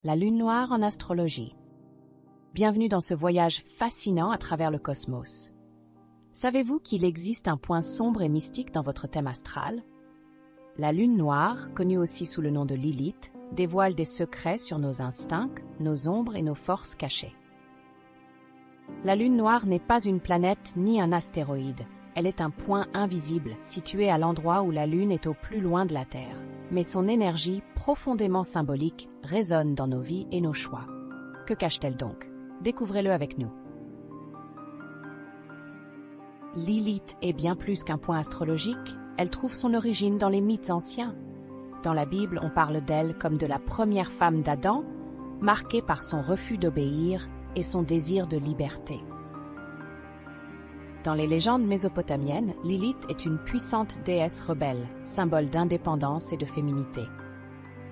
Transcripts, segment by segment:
La lune noire en astrologie. Bienvenue dans ce voyage fascinant à travers le cosmos. Savez-vous qu'il existe un point sombre et mystique dans votre thème astral? La lune noire, connue aussi sous le nom de Lilith, dévoile des secrets sur nos instincts, nos ombres et nos forces cachées. La lune noire n'est pas une planète ni un astéroïde. Elle est un point invisible, situé à l'endroit où la Lune est au plus loin de la Terre. Mais son énergie, profondément symbolique, résonne dans nos vies et nos choix. Que cache-t-elle donc? Découvrez-le avec nous. Lilith est bien plus qu'un point astrologique, elle trouve son origine dans les mythes anciens. Dans la Bible, on parle d'elle comme de la première femme d'Adam, marquée par son refus d'obéir et son désir de liberté. Dans les légendes mésopotamiennes, Lilith est une puissante déesse rebelle, symbole d'indépendance et de féminité.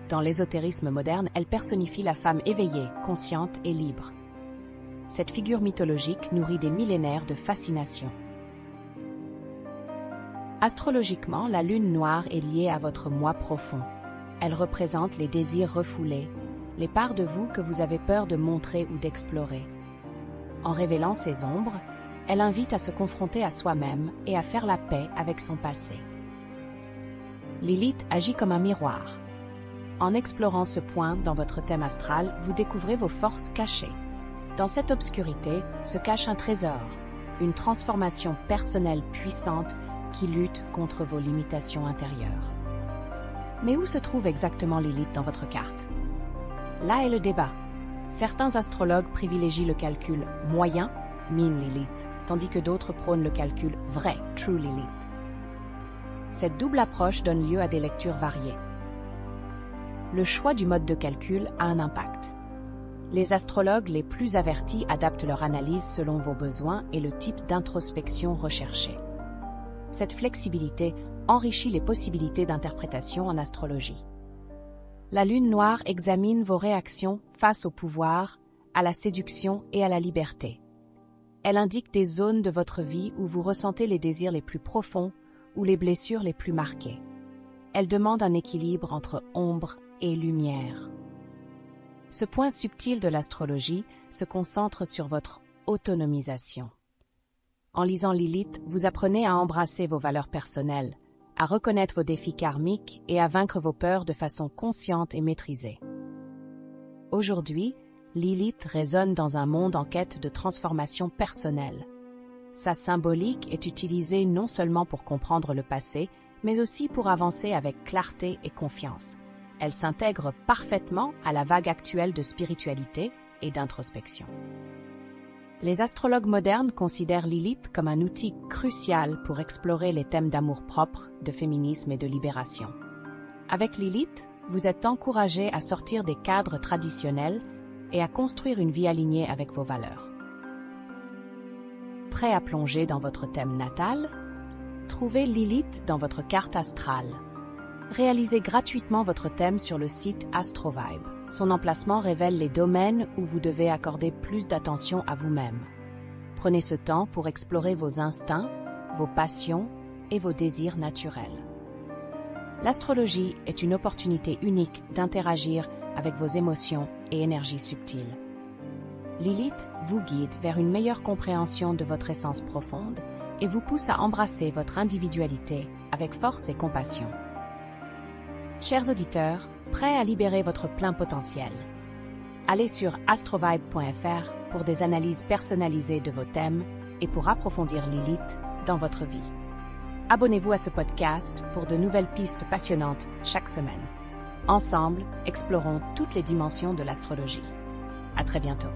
Dans l'ésotérisme moderne, elle personnifie la femme éveillée, consciente et libre. Cette figure mythologique nourrit des millénaires de fascination. Astrologiquement, la lune noire est liée à votre moi profond. Elle représente les désirs refoulés, les parts de vous que vous avez peur de montrer ou d'explorer. En révélant ces ombres, elle invite à se confronter à soi-même et à faire la paix avec son passé. Lilith agit comme un miroir. En explorant ce point dans votre thème astral, vous découvrez vos forces cachées. Dans cette obscurité se cache un trésor, une transformation personnelle puissante qui lutte contre vos limitations intérieures. Mais où se trouve exactement Lilith dans votre carte? Là est le débat. Certains astrologues privilégient le calcul moyen, mean Lilith, tandis que d'autres prônent le calcul vrai, true Lilith. Cette double approche donne lieu à des lectures variées. Le choix du mode de calcul a un impact. Les astrologues les plus avertis adaptent leur analyse selon vos besoins et le type d'introspection recherché. Cette flexibilité enrichit les possibilités d'interprétation en astrologie. La lune noire examine vos réactions face au pouvoir, à la séduction et à la liberté. Elle indique des zones de votre vie où vous ressentez les désirs les plus profonds ou les blessures les plus marquées. Elle demande un équilibre entre ombre et lumière. Ce point subtil de l'astrologie se concentre sur votre autonomisation. En lisant Lilith, vous apprenez à embrasser vos valeurs personnelles, à reconnaître vos défis karmiques et à vaincre vos peurs de façon consciente et maîtrisée. Aujourd'hui, Lilith résonne dans un monde en quête de transformation personnelle. Sa symbolique est utilisée non seulement pour comprendre le passé, mais aussi pour avancer avec clarté et confiance. Elle s'intègre parfaitement à la vague actuelle de spiritualité et d'introspection. Les astrologues modernes considèrent Lilith comme un outil crucial pour explorer les thèmes d'amour-propre, de féminisme et de libération. Avec Lilith, vous êtes encouragé à sortir des cadres traditionnels et à construire une vie alignée avec vos valeurs. Prêt à plonger dans votre thème natal? Trouvez Lilith dans votre carte astrale. Réalisez gratuitement votre thème sur le site AstroVibe. Son emplacement révèle les domaines où vous devez accorder plus d'attention à vous-même. Prenez ce temps pour explorer vos instincts, vos passions et vos désirs naturels. L'astrologie est une opportunité unique d'interagir avec vos émotions et énergies subtiles. Lilith vous guide vers une meilleure compréhension de votre essence profonde et vous pousse à embrasser votre individualité avec force et compassion. Chers auditeurs, prêts à libérer votre plein potentiel? Allez sur astrovibe.fr pour des analyses personnalisées de vos thèmes et pour approfondir Lilith dans votre vie. Abonnez-vous à ce podcast pour de nouvelles pistes passionnantes chaque semaine. Ensemble, explorons toutes les dimensions de l'astrologie. À très bientôt.